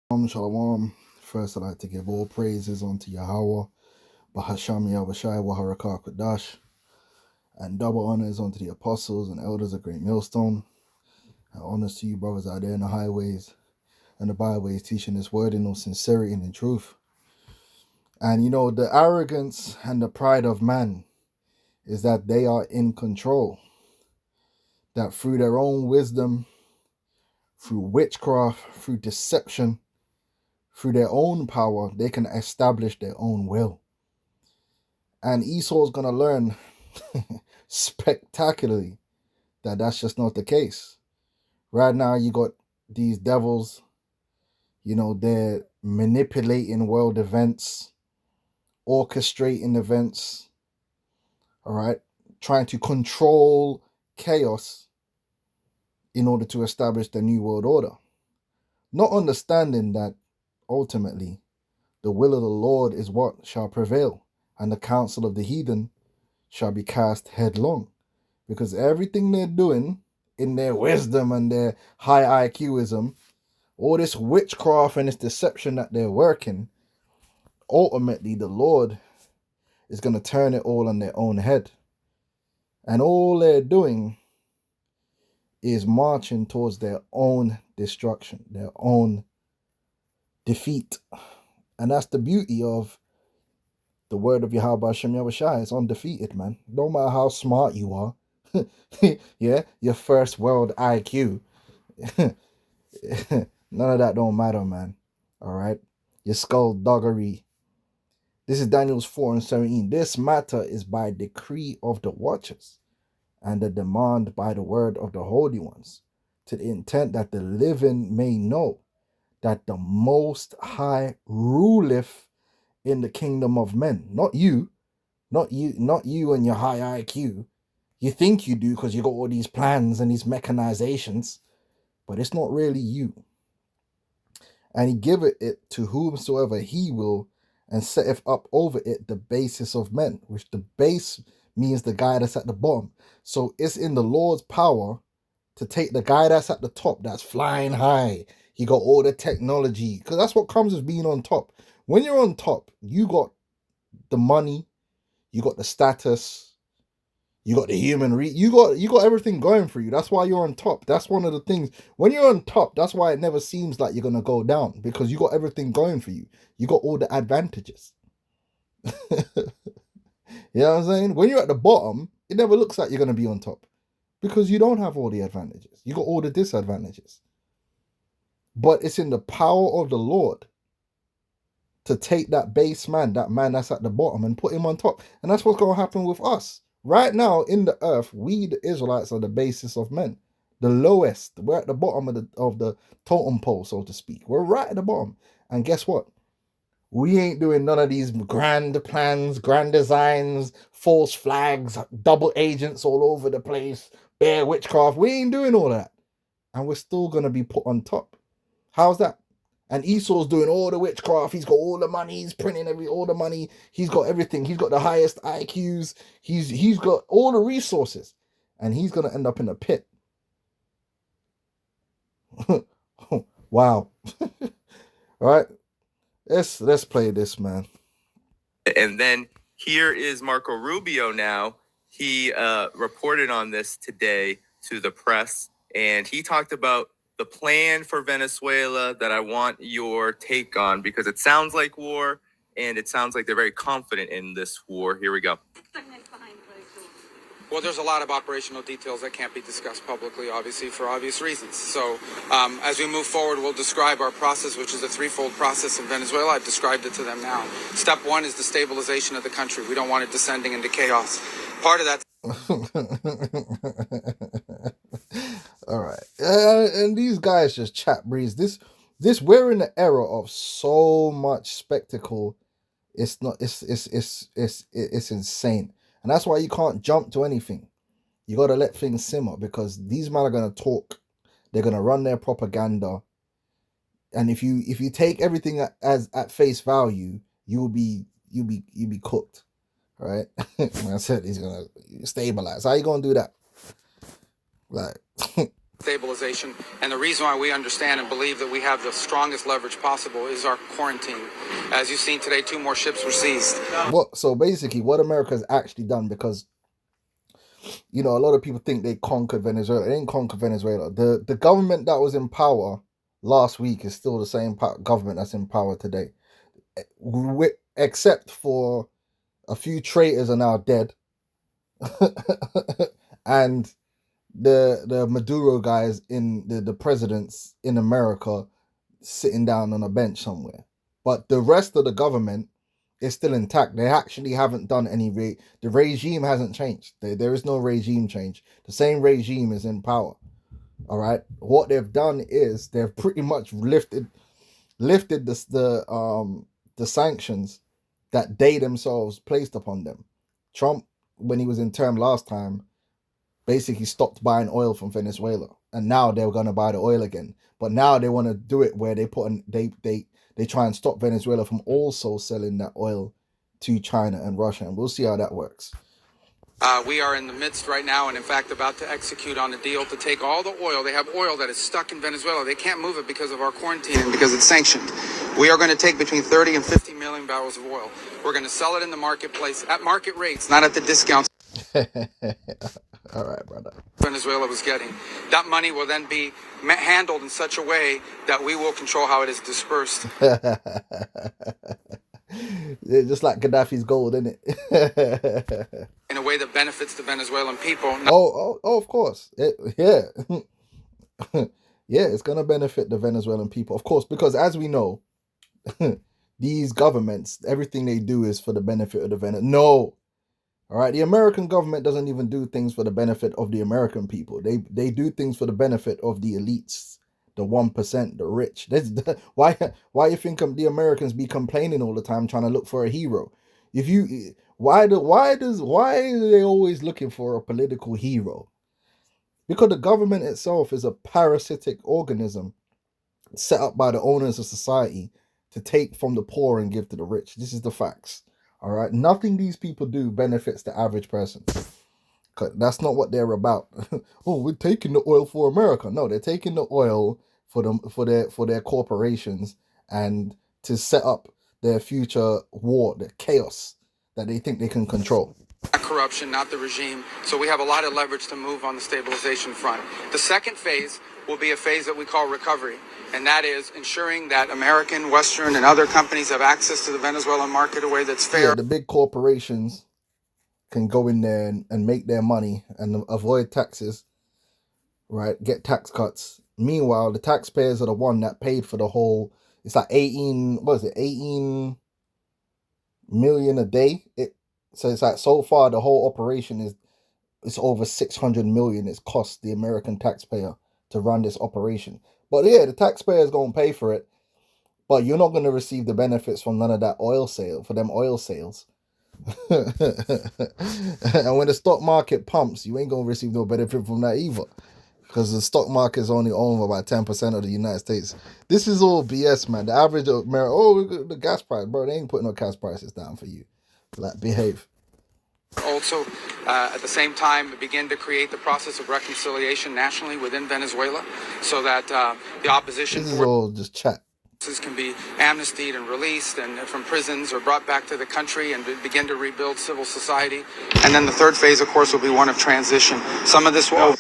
Shalom. First, I'd like to give all praises unto Yahweh, Bahasham Yahushai Waharakah Kodash, and double honors unto the apostles and elders of Great Millstone, and honors to you, brothers out there in the highways and the byways, teaching this word in all sincerity and in truth. And the arrogance and the pride of man is that they are in control, that through their own wisdom, through witchcraft, through deception, through their own power, they can establish their own will. And Esau's going to learn spectacularly that that's just not the case. Right now, you got these devils, they're manipulating world events, orchestrating events, all right, trying to control chaos in order to establish the new world order. Not understanding that ultimately the will of the Lord is what shall prevail, and the counsel of the heathen shall be cast headlong. Because everything they're doing in their wisdom and their high IQism, all this witchcraft and this deception that they're working, ultimately the Lord is going to turn it all on their own head. And all they're doing is marching towards their own destruction, their own defeat. And that's the beauty of the word of Yahweh Hashem Yahushai. It's undefeated, man. No matter how smart you are, yeah, your first world IQ, none of that don't matter, man. All right, your skullduggery. This is Daniel's 4:17. This matter is by decree of the watchers, and the demand by the word of the holy ones, to the intent that the living may know that the Most High ruleth in the kingdom of men. Not you and your high IQ. You think you do because you got all these plans and these mechanizations, but it's not really you. And he giveth it to whomsoever he will, and setteth up over it the basis of men, which the base means the guy that's at the bottom. So it's in the Lord's power to take the guy that's at the top, that's flying high. He got all the technology, because that's what comes with being on top. When you're on top, you got the money, you got the status, you got the human you got everything going for you. That's why you're on top. That's one of the things. When you're on top, that's why it never seems like you're gonna go down, because you got everything going for you. You got all the advantages. You know what I'm saying? When you're at the bottom, it never looks like you're gonna be on top, because you don't have all the advantages. You got all the disadvantages. But it's in the power of the Lord to take that base man, that man that's at the bottom, and put him on top. And that's what's gonna happen with us. Right now in the earth, we the Israelites are the basis of men, the lowest. We're at the bottom of the totem pole, so to speak. We're right at the bottom. And guess what? We ain't doing none of these grand plans, grand designs, false flags, double agents all over the place, bear witchcraft. We ain't doing all that. And we're still gonna be put on top. How's that? And Esau's doing all the witchcraft. He's got all the money. He's printing all the money. He's got everything. He's got the highest IQs. He's got all the resources, and he's gonna end up in a pit. Wow. All right, let's play this, man. And then here is Marco Rubio now. He reported on this today to the press, and he talked about the plan for Venezuela that I want your take on, because it sounds like war, and it sounds like they're very confident in this war. Here we go. Well, there's a lot of operational details that can't be discussed publicly, obviously, for obvious reasons. So as we move forward, we'll describe our process, which is a threefold process in Venezuela. I've described it to them now. Step one is the stabilization of the country. We don't want it descending into chaos. Part of that. All right. And these guys just chat breeze. This we're in the era of so much spectacle. It's insane. And that's why you can't jump to anything. You got to let things simmer, because these men are going to talk. They're going to run their propaganda. And if you take everything as at face value, you'll be cooked. All right? When I said he's going to stabilize. How you going to do that? Like stabilization. And the reason why we understand and believe that we have the strongest leverage possible is our quarantine. As you've seen today, 2 more ships were seized. So basically what America has actually done, because you know, a lot of people think they conquered Venezuela. They didn't conquer Venezuela. The government that was in power last week is still the same government that's in power today, except for a few traitors are now dead, and the Maduro guys in the presidents in America sitting down on a bench somewhere. But the rest of the government is still intact. They actually haven't done any the regime hasn't changed. There is no regime change. The same regime is in power. All right. What they've done is they've pretty much lifted the sanctions that they themselves placed upon them. Trump, when he was in term last time, basically stopped buying oil from Venezuela, and now they're going to buy the oil again. But now they want to do it where they try and stop Venezuela from also selling that oil to China and Russia, and we'll see how that works. We are in the midst right now, and in fact, about to execute on a deal to take all the oil. They have oil that is stuck in Venezuela. They can't move it because of our quarantine and because it's sanctioned. We are going to take between 30 and 50 million barrels of oil. We're going to sell it in the marketplace at market rates, not at the discounts. All right, brother. Venezuela was getting. That money will then be handled in such a way that we will control how it is dispersed. Just like Gaddafi's gold, isn't it? In a way that benefits the Venezuelan people. Of course. Yeah. Yeah, it's going to benefit the Venezuelan people, of course, because as we know, these governments, everything they do is for the benefit of the Venezuelan. No. All right, the American government doesn't even do things for the benefit of the American people. They do things for the benefit of the elites, the 1%, the rich. Why you think the Americans be complaining all the time trying to look for a hero? Why are they always looking for a political hero? Because the government itself is a parasitic organism set up by the owners of society to take from the poor and give to the rich. This is the facts. All right, nothing these people do benefits the average person. That's not what they're about. Oh, we're taking the oil for America. No, they're taking the oil for their corporations and to set up their future war, the chaos that they think they can control. Not corruption, not the regime. So we have a lot of leverage to move on the stabilization front. The second phase will be a phase that we call recovery. And that is ensuring that American, Western, and other companies have access to the Venezuelan market in a way that's fair. Yeah, the big corporations can go in there and make their money and avoid taxes, right? Get tax cuts. Meanwhile, the taxpayers are the one that paid for the whole, it's like 18 million a day? So it's like, so far, the whole operation it's over 600 million it's cost the American taxpayer to run this operation. But yeah, the taxpayer is going to pay for it, but you're not going to receive the benefits from none of that oil sales. And when the stock market pumps, you ain't going to receive no benefit from that either, because the stock market is only owned by 10% of the United States. This is all BS, man. The average of America, the gas price, bro, they ain't putting no gas prices down for you. Like, behave. Also, at the same time, begin to create the process of reconciliation nationally within Venezuela, so that the opposition this is all just chat. Can be amnestied and released and from prisons or brought back to the country and begin to rebuild civil society. And then the third phase, of course, will be one of transition. Some of this will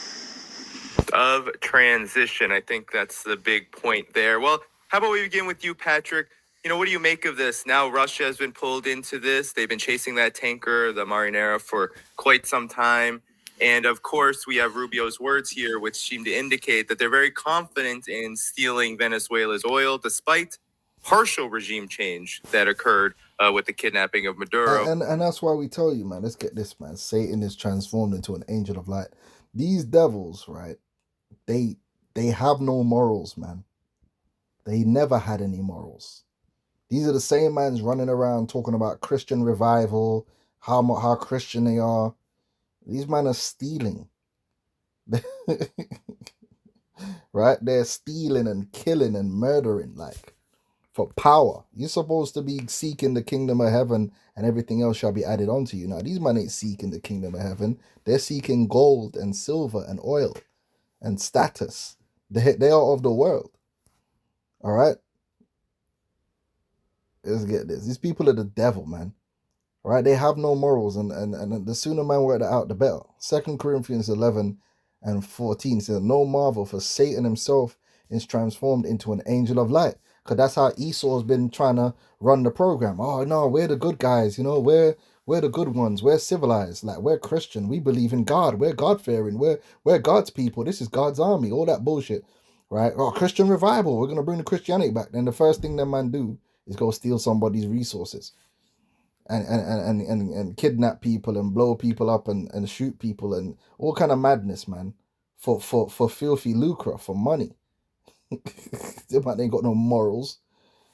of transition. I think that's the big point there. Well, how about we begin with you, Patrick? You know, what do you make of this? Now Russia has been pulled into this. They've been chasing that tanker, the Marinera, for quite some time. And of course, we have Rubio's words here, which seem to indicate that they're very confident in stealing Venezuela's oil, despite partial regime change that occurred with the kidnapping of Maduro. And that's why we tell you, man, let's get this, man. Satan is transformed into an angel of light. These devils, right, they have no morals, man. They never had any morals. These are the same mans running around talking about Christian revival, how Christian they are. These men are stealing. Right? They're stealing and killing and murdering, like, for power. You're supposed to be seeking the kingdom of heaven and everything else shall be added onto you. Now, these men ain't seeking the kingdom of heaven. They're seeking gold and silver and oil. and status. They are of the world. All right? Let's get this. These people are the devil, man. Right? They have no morals, and the sooner man work that out, the better. 2 Corinthians 11 and 14 says, no marvel, for Satan himself is transformed into an angel of light. Because that's how Esau's been trying to run the program. Oh no, we're the good guys, we're the good ones, we're civilized, like we're Christian, we believe in God, we're God-fearing, we're God's people, this is God's army, all that bullshit. Right? Oh, Christian revival, we're gonna bring the Christianity back. Then the first thing that man do is go steal somebody's resources and kidnap people and blow people up and shoot people and all kind of madness, man, for filthy lucre, for money. Them man ain't got no morals.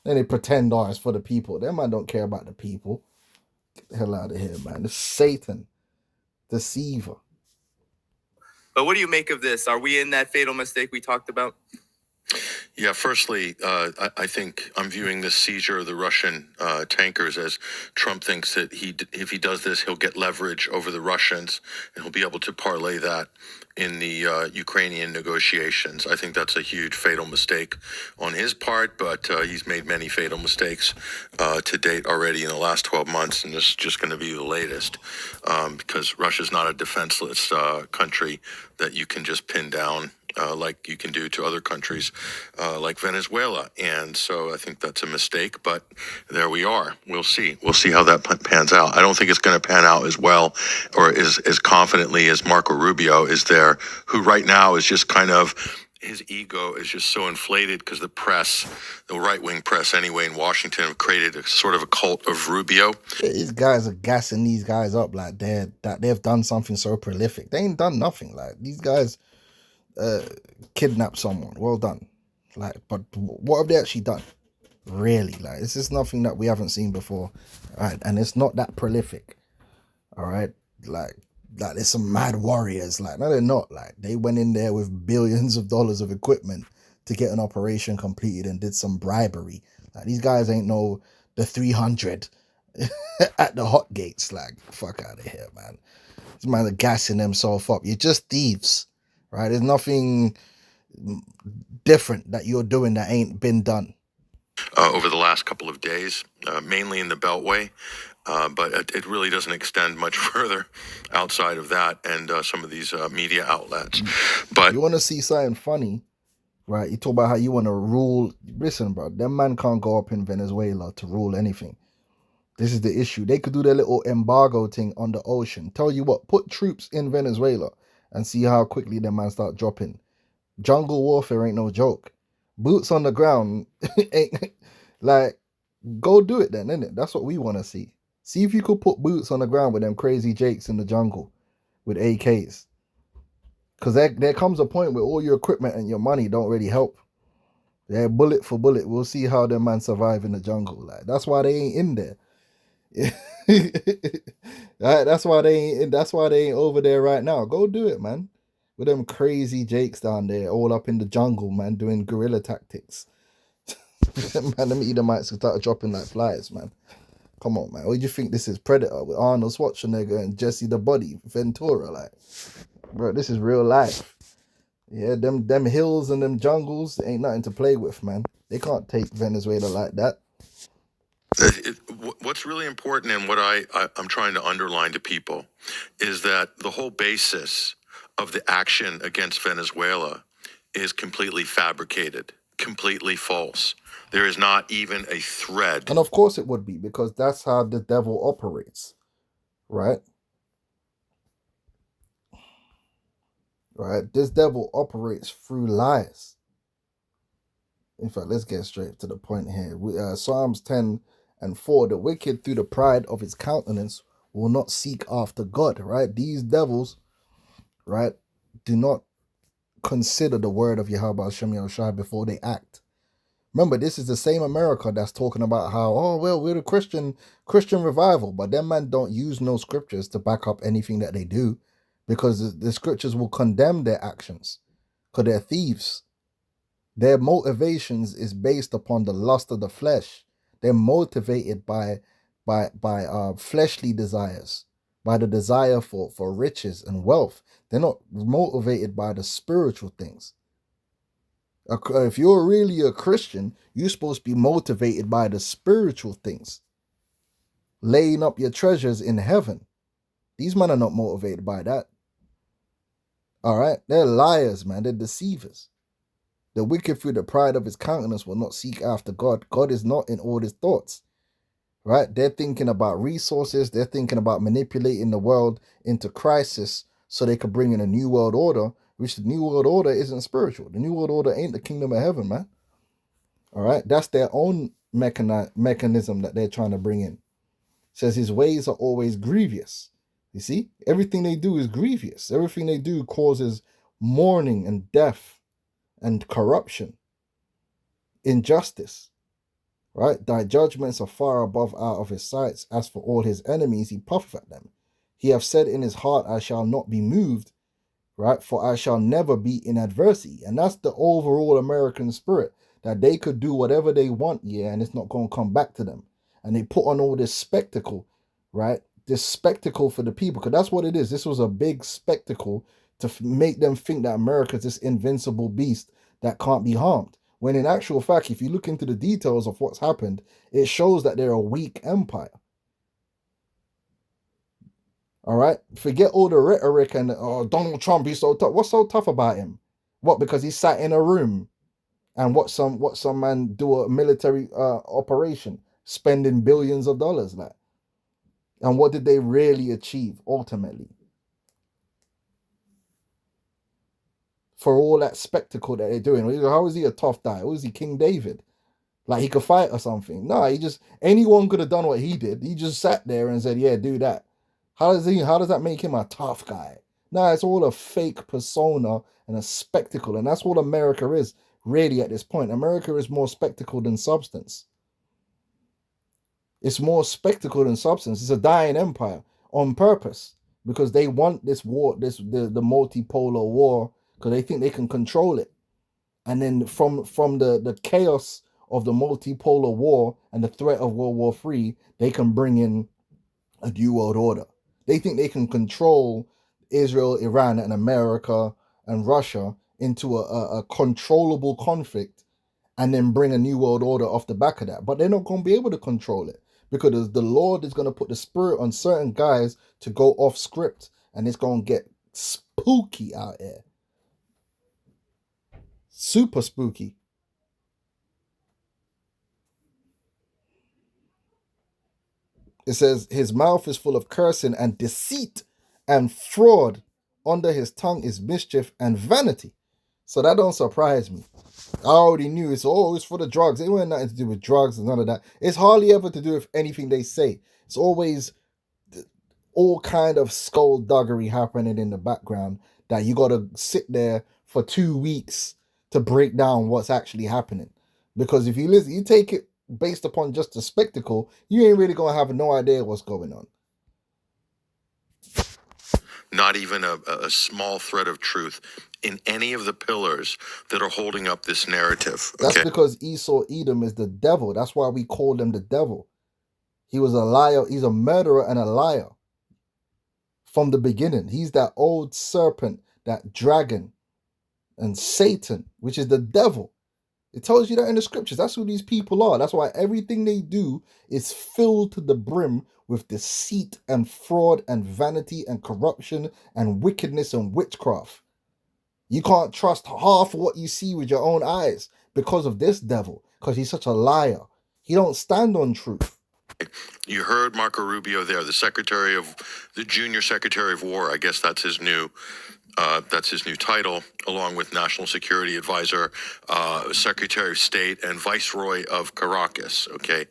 Then they pretend, oh, it's for the people. Them man don't care about the people. Get the hell out of here, man. It's Satan, deceiver. But what do you make of this? Are we in that fatal mistake we talked about? Yeah, firstly, I think I'm viewing this seizure of the Russian tankers as Trump thinks that if he does this, he'll get leverage over the Russians and he'll be able to parlay that in the Ukrainian negotiations. I think that's a huge fatal mistake on his part, but he's made many fatal mistakes to date already in the last 12 months, and this is just going to be the latest because Russia's not a defenseless country that you can just pin down like you can do to other countries like Venezuela. And so I think that's a mistake, but there we are. We'll see. We'll see how that pans out. I don't think it's going to pan out as well or as confidently as Marco Rubio is there, who right now is just kind of, his ego is just so inflated because the press, the right-wing press anyway in Washington, have created a sort of a cult of Rubio. These guys are gassing these guys up like they've done something so prolific. They ain't done nothing. Like these guys kidnapped someone. Well done. Like, but what have they actually done? Really, like this is nothing that we haven't seen before, right? And it's not that prolific, all right? Like there's some mad warriors. Like, no, they're not. Like, they went in there with billions of dollars of equipment to get an operation completed and did some bribery. Like, these guys ain't the 300 at the hot gates. Like, fuck out of here, man. These man are gassing themselves up. You're just thieves, right? There's nothing different that you're doing that ain't been done. Over the last couple of days, mainly in the Beltway, but it really doesn't extend much further outside of that and some of these media outlets. But you want to see something funny, right? You talk about how you want to rule. Listen, bro, them man can't go up in Venezuela to rule anything. This is the issue. They could do their little embargo thing on the ocean. Tell you what, put troops in Venezuela and see how quickly them man start dropping. Jungle warfare ain't no joke. Boots on the ground ain't like, go do it then, innit? That's what we want to see. See if you could put boots on the ground with them crazy jakes in the jungle with AKs. Because there comes a point where all your equipment and your money don't really help. Yeah, bullet for bullet. We'll see how them man survive in the jungle. Like, that's why they ain't in there. Right, that's why they ain't over there right now. Go do it, man. With them crazy jakes down there, all up in the jungle, man, doing guerrilla tactics. Man, them Edomites start dropping like flies, man. Come on, man. What do you think this is? Predator with Arnold Schwarzenegger and Jesse the Body Ventura, like, bro, this is real life. Yeah, them hills and them jungles ain't nothing to play with, man. They can't take Venezuela like that. What's really important and what I'm trying to underline to people is that the whole basis of the action against Venezuela is completely fabricated, completely false. There is not even a thread. And of course it would be, because that's how the devil operates, right? Right? This devil operates through lies. In fact, let's get straight to the point here. Psalms 10:4, the wicked through the pride of his countenance will not seek after God, right? These devils, right, do not consider the word of Yahweh Hashem Yahushua before they act. Remember, this is the same America that's talking about how, oh, well, we're the Christian revival, but them man don't use no scriptures to back up anything that they do, because the scriptures will condemn their actions, because they're thieves. Their motivations is based upon the lust of the flesh. They're motivated by fleshly desires, by the desire for riches and wealth. They're not motivated by the spiritual things. If you're really a Christian, you're supposed to be motivated by the spiritual things, laying up your treasures in heaven. These men are not motivated by that. All right? They're liars, man. They're deceivers. The wicked through the pride of his countenance will not seek after God. God is not in all his thoughts. Right? They're thinking about resources. They're thinking about manipulating the world into crisis so they could bring in a new world order, which the new world order isn't spiritual. The new world order ain't the kingdom of heaven, man. All right? That's their own mechanism that they're trying to bring in. It says his ways are always grievous. You see? Everything they do is grievous. Everything they do causes mourning and death and corruption, injustice. Right? Thy judgments are far above out of his sights. As for all his enemies, he puffeth at them. He hath said in his heart, I shall not be moved, right? For I shall never be in adversity. And that's the overall American spirit, that they could do whatever they want, yeah, and it's not going to come back to them. And they put on all this spectacle, right? This spectacle for the people, because that's what it is. This was a big spectacle to make them think that America's this invincible beast that can't be harmed. When in actual fact, if you look into the details of what's happened, it shows that they're a weak empire. All right? Forget all the rhetoric and, oh, Donald Trump, he's so tough. What's so tough about him? What, because he sat in a room and watched some man do a military operation, spending billions of dollars like? And what did they really achieve ultimately? For all that spectacle that they're doing. How is he a tough guy? How is he King David? Like he could fight or something? No, anyone could have done what he did. He just sat there and said, yeah, do that. How does that make him a tough guy? No, it's all a fake persona and a spectacle. And that's what America is really at this point. America is more spectacle than substance. It's more spectacle than substance. It's a dying empire on purpose because they want this war, the multipolar war, because they think they can control it. And then from the chaos of the multipolar war and the threat of World War III, they can bring in a new world order. They think they can control Israel, Iran, and America and Russia into a controllable conflict and then bring a new world order off the back of that. But they're not going to be able to control it because the Lord is going to put the spirit on certain guys to go off script, and it's going to get spooky out here. Super spooky. It says his mouth is full of cursing and deceit and fraud. Under his tongue is mischief and vanity. So that don't surprise me. I already knew it's for the drugs. It wasn't nothing to do with drugs and none of that. It's hardly ever to do with anything they say. It's always all kind of skullduggery happening in the background that you got to sit there for 2 weeks to break down what's actually happening. Because if you listen, you take it based upon just the spectacle, you ain't really gonna have no idea what's going on. Not even a small thread of truth in any of the pillars that are holding up this narrative. Okay? That's because Esau Edom is the devil. That's why we call him the devil. He was a liar. He's a murderer and a liar from the beginning. He's that old serpent, that dragon, and Satan, which is the devil. It tells you that in the scriptures. That's who these people are. That's why everything they do is filled to the brim with deceit and fraud and vanity and corruption and wickedness and witchcraft. You can't trust half what you see with your own eyes because of this devil, because he's such a liar. He don't stand on truth. You heard Marco Rubio there, the junior secretary of war. I guess that's his new title, along with National Security Advisor, Secretary of State, and Viceroy of Caracas. Okay,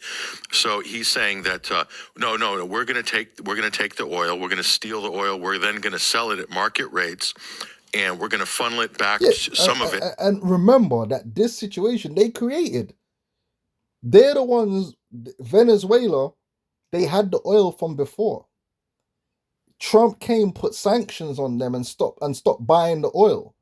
so he's saying that no, we're going to take the oil, we're going to steal the oil, we're then going to sell it at market rates, and we're going to funnel it back, some of it. And remember that this situation they created. They're the ones. Venezuela, they had the oil from before. Trump came, put sanctions on them, and stopped buying the oil.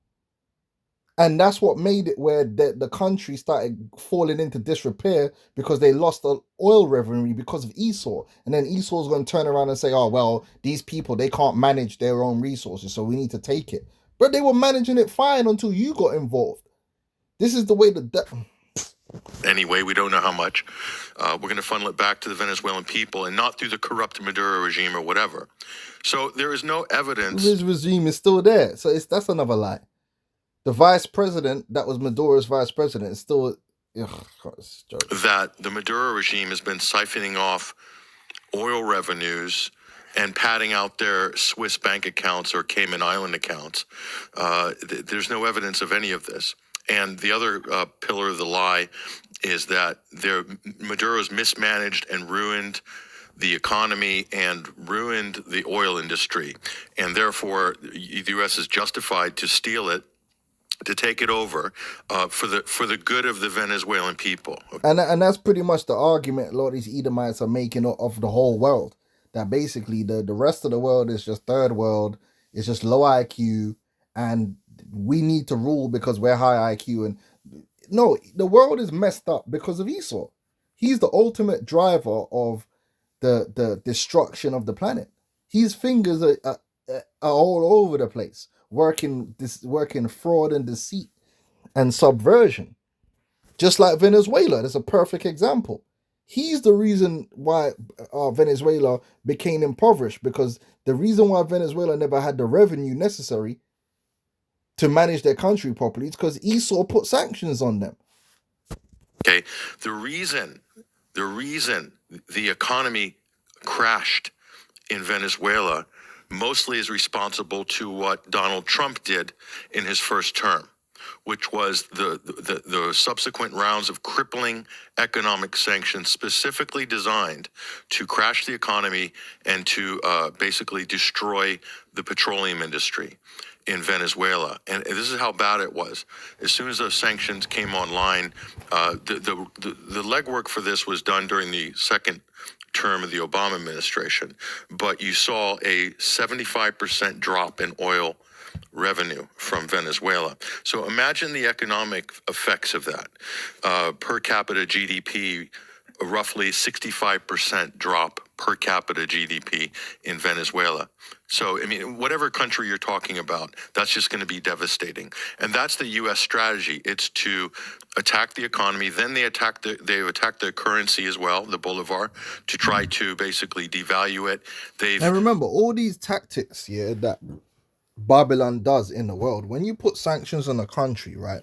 And that's what made it where the country started falling into disrepair because they lost the oil revenue because of Esau. And then Esau's going to turn around and say, oh, well, these people, they can't manage their own resources, so we need to take it. But they were managing it fine until you got involved. This is the way Anyway, we don't know how much. We're going to funnel it back to the Venezuelan people and not through the corrupt Maduro regime or whatever. So there is no evidence. His regime is still there. So that's another lie. The vice president that was Maduro's vice president is still that the Maduro regime has been siphoning off oil revenues and padding out their Swiss bank accounts or Cayman Island accounts. There's no evidence of any of this. And the other pillar of the lie is that Maduro's mismanaged and ruined the economy and ruined the oil industry. And therefore, the U.S. is justified to steal it, to take it over for the good of the Venezuelan people. And that's pretty much the argument a lot of these Edomites are making of the whole world. That basically the rest of the world is just third world, it's just low IQ, and we need to rule because we're high IQ. And no, the world is messed up because of Esau. He's the ultimate driver of the destruction of the planet. His fingers are all over the place, working fraud and deceit and subversion. Just like Venezuela, that's a perfect example. He's the reason why Venezuela became impoverished, because the reason why Venezuela never had the revenue necessary to manage their country properly is because Esau put sanctions on them. Okay, the reason the economy crashed in Venezuela mostly is responsible to what Donald Trump did in his first term, which was the subsequent rounds of crippling economic sanctions specifically designed to crash the economy and to basically destroy the petroleum industry in Venezuela. And this is how bad it was. As soon as those sanctions came online, the legwork for this was done during the second term of the Obama administration, but you saw a 75% drop in oil revenue from Venezuela. So imagine the economic effects of that. Per capita GDP, roughly 65% drop per capita GDP in Venezuela. So, I mean, whatever country you're talking about, that's just going to be devastating. And that's the U.S. strategy. It's to attack the economy. Then they've attacked the currency as well, the bolivar, to try to basically devalue it. And remember, all these tactics, that Babylon does in the world, when you put sanctions on a country, right,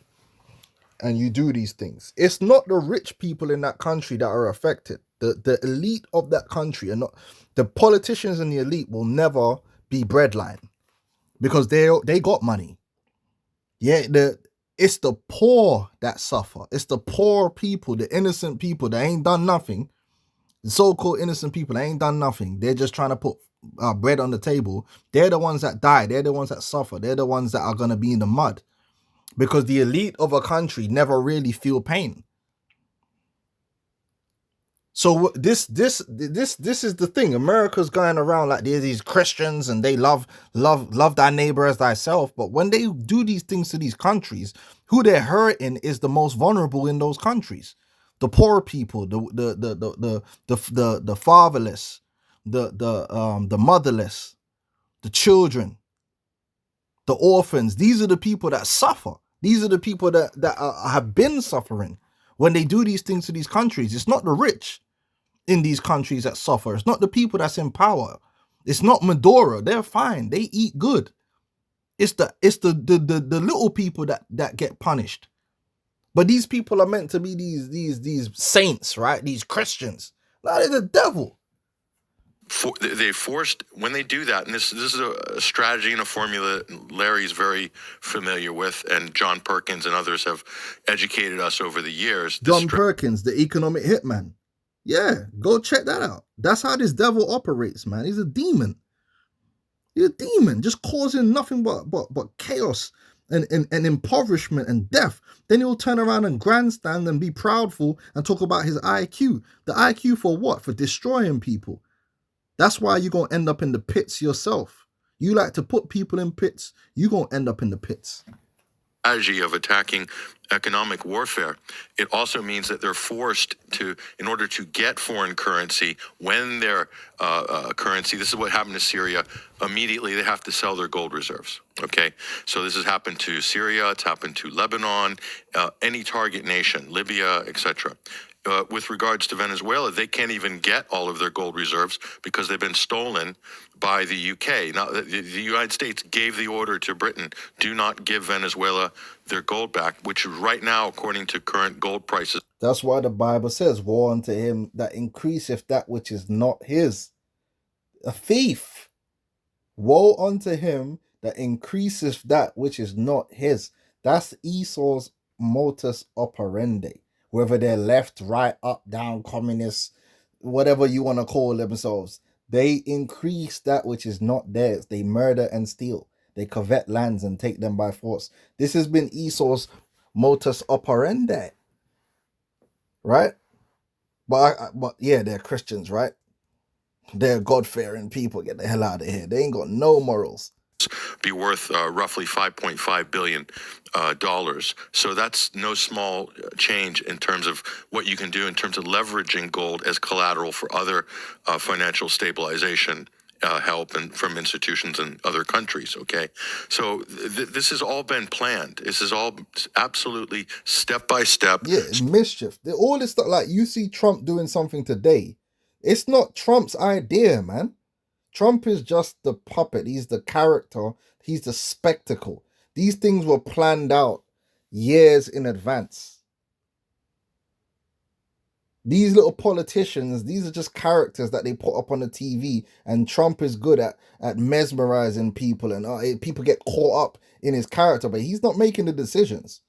and you do these things, it's not the rich people in that country that are affected. The elite of that country are not. The politicians and the elite will never be breadline because they got money. Yeah, it's the poor that suffer. It's the poor people, the innocent people that ain't done nothing. The so-called innocent people that ain't done nothing. They're just trying to put bread on the table. They're the ones that die. They're the ones that suffer. They're the ones that are going to be in the mud. Because the elite of a country never really feel pain. So this is the thing. America's going around like they're these Christians and they love thy neighbor as thyself. But when they do these things to these countries, who they're hurting is the most vulnerable in those countries. The poor people, the fatherless, the motherless, the children, the orphans. These are the people that suffer. These are the people that have been suffering when they do these things to these countries. It's not the rich in these countries that suffer. It's not the people that's in power. It's not Maduro. They're fine. They eat good. It's the little people that get punished. But these people are meant to be these saints, right? These Christians. No, they're the devil. They forced, when they do that, and this is a strategy and a formula Larry's very familiar with, and John Perkins and others have educated us over the years. John Perkins, the economic hitman. Yeah, go check that out. That's how this devil operates, man. He's a demon. He's a demon, just causing nothing but chaos and impoverishment and death. Then he'll turn around and grandstand and be proudful and talk about his IQ. The IQ for what? For destroying people. That's why you're going to end up in the pits yourself. You like to put people in pits, you're going to end up in the pits. strategy of attacking economic warfare. It also means that they're forced to, in order to get foreign currency, when their currency, this is what happened to Syria, immediately they have to sell their gold reserves. Okay, so this has happened to Syria, it's happened to Lebanon, any target nation, Libya, etc. With regards to Venezuela, they can't even get all of their gold reserves because they've been stolen by the UK. Now, the United States gave the order to Britain, do not give Venezuela their gold back, which right now, according to current gold prices. That's why the Bible says, woe unto him that increaseth that which is not his. A thief. Woe unto him that increaseth that which is not his. That's Esau's modus operandi. Whether they're left, right, up, down, communists, whatever you want to call themselves, they increase that which is not theirs. They murder and steal. They covet lands and take them by force. This has been Esau's modus operandi, right? But yeah, they're Christians, right? They're God-fearing people. Get the hell out of here. They ain't got no morals. Be worth roughly $5.5 billion. So that's no small change in terms of what you can do in terms of leveraging gold as collateral for other financial stabilization help and from institutions in other countries. Okay, so this has all been planned. This is all absolutely step by step. Yeah, mischief. All this stuff, like you see Trump doing something today. It's not Trump's idea, man. Trump is just the puppet. He's the character. He's the spectacle. These things were planned out years in advance. These little politicians, these are just characters that they put up on the TV, and Trump is good at mesmerizing people, and people get caught up in his character, but he's not making the decisions.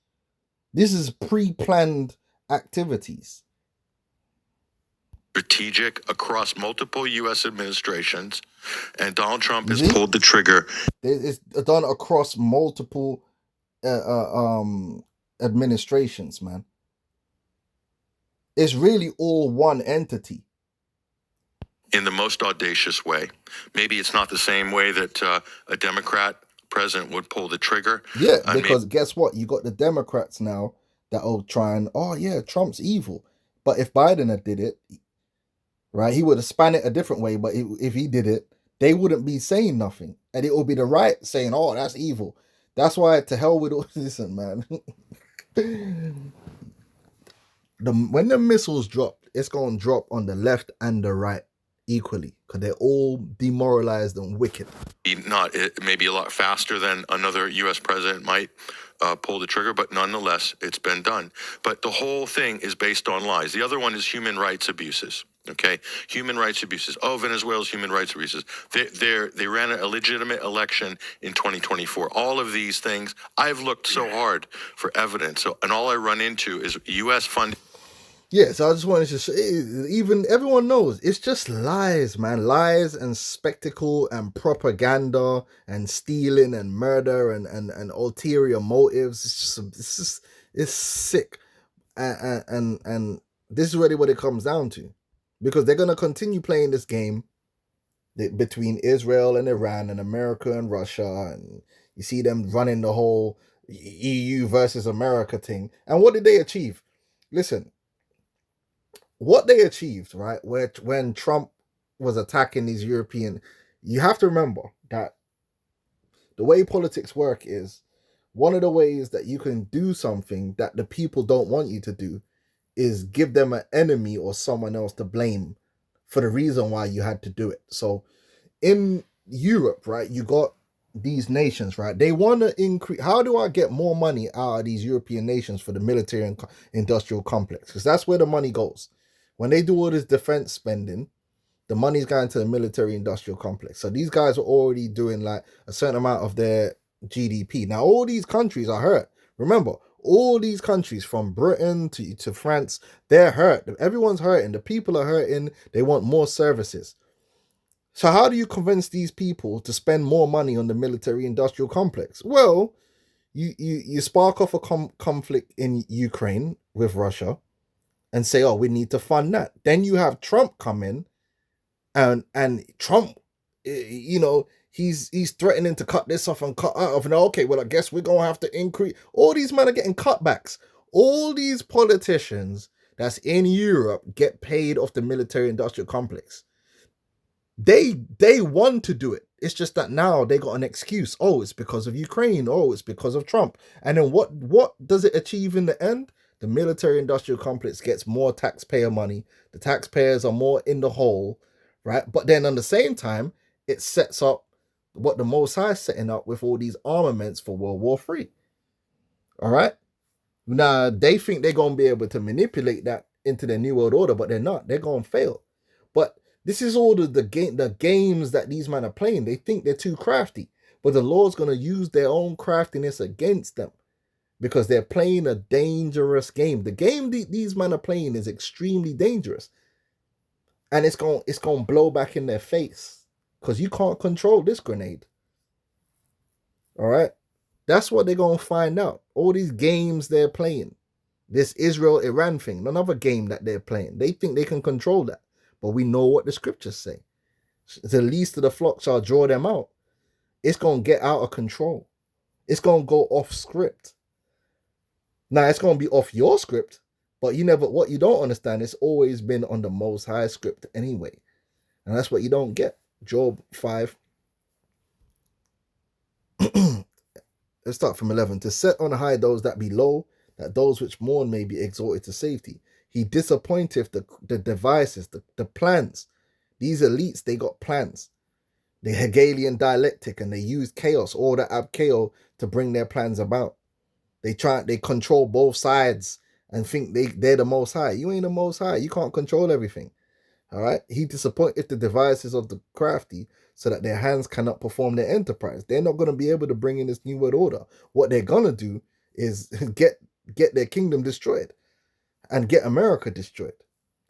This is pre-planned activities. Strategic across multiple U.S. administrations, and Donald Trump has pulled the trigger. It's done across multiple administrations, man. It's really all one entity. In the most audacious way. Maybe it's not the same way that a Democrat president would pull the trigger. Yeah, because guess what? You got the Democrats now that will try and, oh yeah, Trump's evil. But if Biden had did it, right, he would have spun it a different way. But if he did it, they wouldn't be saying nothing. And it would be the right saying, oh, that's evil. That's why, to hell with all, listen, man. When the missiles drop, it's going to drop on the left and the right equally, because they're all demoralized and wicked. Maybe a lot faster than another U.S. president might pull the trigger, but nonetheless, it's been done. But the whole thing is based on lies. The other one is human rights abuses. Okay, human rights abuses. Oh, Venezuela's human rights abuses. They ran a legitimate election in 2024. All of these things, I've looked so hard for evidence. And all I run into is U.S. funding. Yeah, so I just wanted to even everyone knows it's just lies, man. Lies and spectacle and propaganda and stealing and murder and ulterior motives. It's sick. And this is really what it comes down to. Because they're gonna continue playing this game between Israel and Iran and America and Russia, and you see them running the whole EU versus America thing. And what did they achieve? Listen, what they achieved, right, when Trump was attacking these European, you have to remember that the way politics work is, one of the ways that you can do something that the people don't want you to do is give them an enemy or someone else to blame for the reason why you had to do it. So in Europe, right, you got these nations, right? They want to increase. How do I get more money out of these European nations for the military and industrial complex? Because that's where the money goes. When they do all this defense spending, the money's going to the military industrial complex. So these guys are already doing like a certain amount of their GDP. Now, all these countries are hurt. Remember, all these countries from Britain to France, they're hurt. Everyone's hurting. The people are hurting. They want more services. So how do you convince these people to spend more money on the military industrial complex? Well, you spark off a conflict in Ukraine with Russia and say, oh, we need to fund that. Then you have Trump come in, and Trump, He's threatening to cut this off and cut out of. And okay, well, I guess we're gonna have to increase. All these men are getting cutbacks. All these politicians that's in Europe get paid off the military-industrial complex. They want to do it. It's just that now they got an excuse. Oh, it's because of Ukraine. Oh, it's because of Trump. And then what does it achieve in the end? The military-industrial complex gets more taxpayer money. The taxpayers are more in the hole, right? But then at the same time, it sets up what the Most High is setting up with all these armaments for World War III. All right? Now, they think they're going to be able to manipulate that into the New World Order, but they're not. They're going to fail. But this is all the games that these men are playing. They think they're too crafty, but the Lord's going to use their own craftiness against them because they're playing a dangerous game. The game these men are playing is extremely dangerous, and it's going to blow back in their face because you can't control this grenade. All right, that's what they're going to find out. All these games they're playing, this Israel-Iran thing, another game that they're playing. They think they can control that. But we know what the scriptures say. The least of the flock shall draw them out. It's going to get out of control. It's going to go off script. Now, it's going to be off your script, but what you don't understand, it's always been on the Most High script anyway. And that's what you don't get. Job 5. Let's start from 11. To set on high those that be low, that those which mourn may be exalted to safety. He disappointeth the devices, the plans. These elites, they got plans. The Hegelian dialectic, and they use chaos, or the abkeo, to bring their plans about. They control both sides and think they're the Most High. You ain't the Most High. You can't control everything. All right? He disappointeth the devices of the crafty, so that their hands cannot perform their enterprise. They're not going to be able to bring in this new world order. What they're going to do is get their kingdom destroyed and get America destroyed.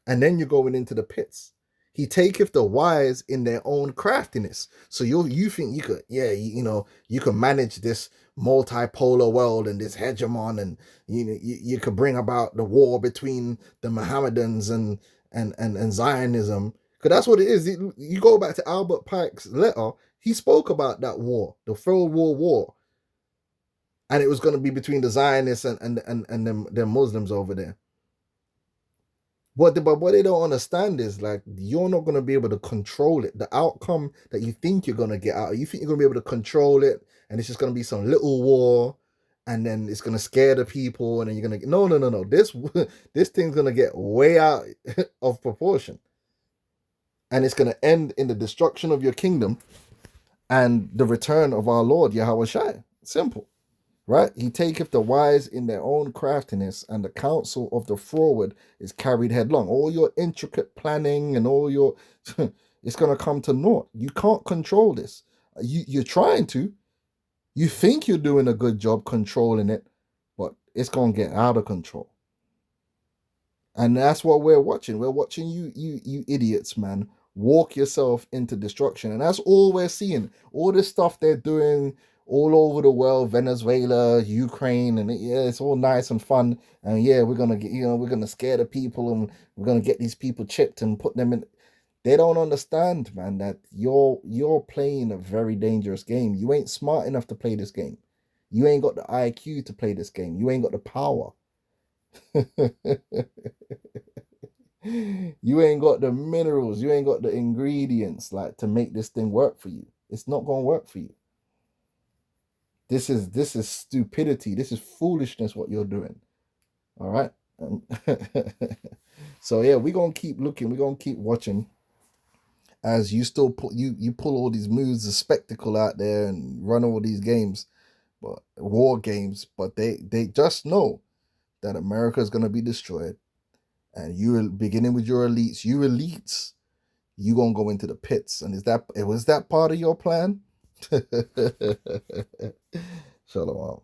And then you're going into the pits. He taketh the wise in their own craftiness. So you think you could, you can manage this multipolar world and this hegemon, and you could bring about the war between the Mohammedans and Zionism. Because that's what it is. You go back to Albert Pike's letter, he spoke about that war, the Third World War. And it was going to be between the Zionists and them Muslims over there. But what they don't understand is, like, you're not going to be able to control it. The outcome that you think you're going to get out, you think you're going to be able to control it, and it's just going to be some little war, and then it's going to scare the people, and then you're going to get, no. This thing's going to get way out of proportion. And it's going to end in the destruction of your kingdom and the return of our Lord, Yahweh Shai. Simple. Right? He taketh the wise in their own craftiness, and the counsel of the froward is carried headlong. All your intricate planning and all your it's going to come to naught. You can't control this. You're trying to. You think you're doing a good job controlling it, but it's going to get out of control. And that's what we're watching. We're watching you idiots, man, walk yourself into destruction. And that's all we're seeing. All this stuff they're doing all over the world, Venezuela, Ukraine, and it's all nice and fun. And we're gonna get, we're gonna scare the people, and we're gonna get these people chipped and put them in. They don't understand, man, that you're playing a very dangerous game. You ain't smart enough to play this game. You ain't got the IQ to play this game. You ain't got the power. You ain't got the minerals. You ain't got the ingredients like to make this thing work for you. It's not gonna work for you. This is stupidity. This is foolishness what you're doing. All right. So we're gonna keep looking. We're gonna keep watching as you still you pull all these moves of spectacle out there and run all these games, but war games. But they just know that America is gonna be destroyed, and you beginning with your elites. You elites, you gonna go into the pits. And was that part of your plan? Shalom.